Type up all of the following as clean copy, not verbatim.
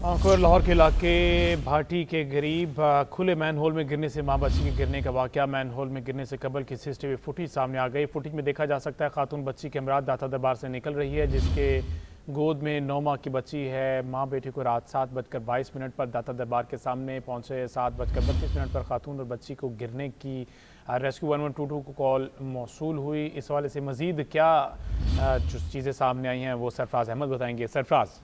Angkor Lahore के इलाके भाटी के करीब खुले मैन होल में गिरने से मां बच्ची के गिरने का वाकया। मैन होल में गिरने से कबल की सीसीटीवी फुटेज सामने आ गई। फुटेज में देखा जा सकता है खातून बच्ची के हमराह दाता दरबार से निकल रही है, जिसके गोद में 9 माह की बच्ची है। मां बेटी को रात 7:22 पर दाता दरबार के सामने पहुंचे। 7:32 पर खातून और बच्ची को गिरने की रेस्क्यू 1122 को कॉल मौसूल हुई। इस हवाले से मजीद क्या जो चीज़ें सामने आई हैं वो सरफराज अहमद बताएंगे। सरफराज,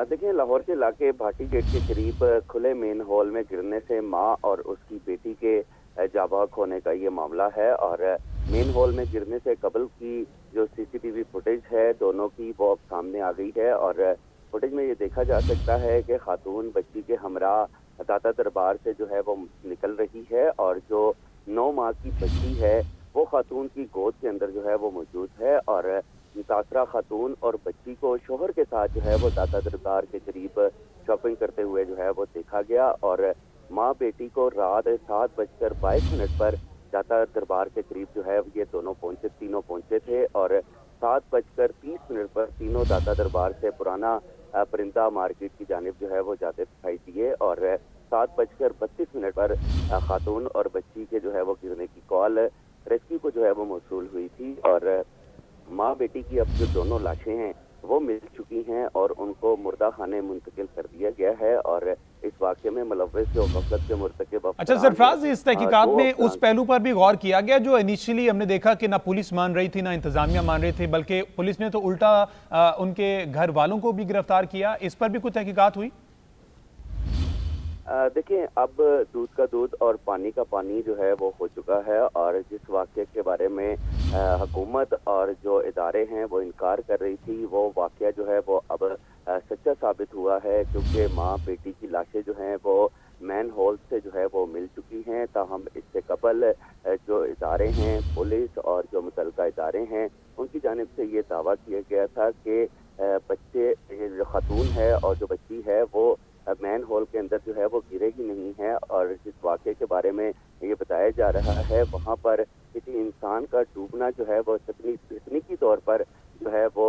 देखिए, लाहौर के इलाके भाटी गेट के करीब खुले मेन हॉल में गिरने से मां और उसकी बेटी के जाबाक होने का ये मामला है। और मेन हॉल में गिरने से कबल की जो सीसीटीवी फुटेज है दोनों की, वो अब सामने आ गई है। और फुटेज में ये देखा जा सकता है कि खातून बच्ची के हमरा दाता दरबार से जो है वो निकल रही है, और जो 9 माह की बच्ची है वो खातून की गोद के अंदर जो है वो मौजूद है। और मुतासरा खातून और बच्ची को शोहर के साथ जो है वो दाता दरबार के करीब शॉपिंग करते हुए जो है वो देखा गया। और माँ बेटी को रात 7:22 पर दाता दरबार के करीब जो है ये तीनों पहुंचे थे। और 7:30 पर तीनों दाता दरबार से पुराना परिंदा मार्केट की जानिब जो है वो जाते दिखाई दिए। और 7:32 पर खातून और बच्ची के जो है वो गिरने की कॉल रेस्क्यू को जो है वो मौसूल हुई थी। और माँ बेटी की अब जो दोनों लाशें हैं वो मिल चुकी हैं और उनको मुर्दा खाने मुंतकिल कर दिया गया है। और इस वाक़े में मुलव्वस जो गफलत के मुर्तकिब। अच्छा सरफराज, इस तहकीकात में उस पहलू पर भी गौर किया गया जो इनिशियली हमने देखा कि ना पुलिस मान रही थी ना इंतजामिया मान रही थी, बल्कि पुलिस ने तो उल्टा उनके घर वालों को भी गिरफ्तार किया। इस पर भी कुछ तहकीकात हुई? देखिए, अब दूध का दूध और पानी का पानी जो है वो हो चुका है। और जिस वाक़े के बारे में हुकूमत और जो इदारे हैं वो इनकार कर रही थी, वो वाक़या जो है वो अब सच्चा साबित हुआ है, क्योंकि माँ बेटी की लाशें जो हैं वो मैन होल से जो है वो मिल चुकी हैं। ताहम इससे कबल जो इदारे हैं, पुलिस और जो मुतल्लिका इदारे हैं, उनकी जानिब से ये दावा किया गया था कि बच्चे, जो खातून है और जो बच्ची है वो मैन होल के अंदर जो है वो गिरे ही नहीं है। और जिस वाक़े के बारे में ये बताया जा रहा है, वहाँ पर किसी इंसान का डूबना जो है वो तकनीकी तौर पर जो है वो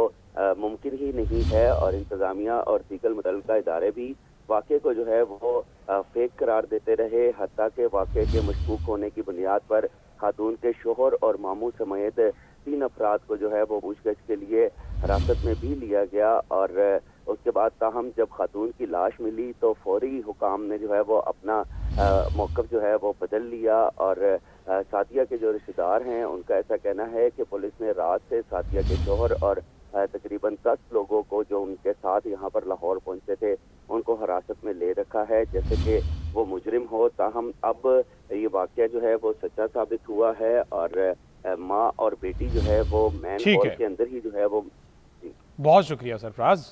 मुमकिन ही नहीं है। और इंतज़ामिया और दीगर मुतल्लिका इदारे भी वाक़े को जो है वो फेक करार देते रहे। हत्ता के वाक़े के मशकूक होने की बुनियाद पर खातून के शोहर और मामू समेत 3 अफराद को जो है वो पूछगछ के लिए हिरासत में भी लिया गया। और उसके बाद ताहम जब खातून की लाश मिली तो फौरी हुकाम ने जो है वो अपना मौक़िफ़ जो है वो बदल लिया। और सादिया के जो रिश्तेदार हैं उनका ऐसा कहना है कि पुलिस ने रात से सादिया के शोहर और तकरीबन 10 लोगों को जो उनके साथ यहाँ पर लाहौर पहुँचे थे उनको हिरासत में ले रखा है, जैसे कि वो मुजरिम हो। ताहम अब ये वाक़या जो है वो सच्चा साबित हुआ है। और माँ और बेटी जो है वो मैन हॉल के अंदर ही जो है वो। बहुत शुक्रिया सरफराज।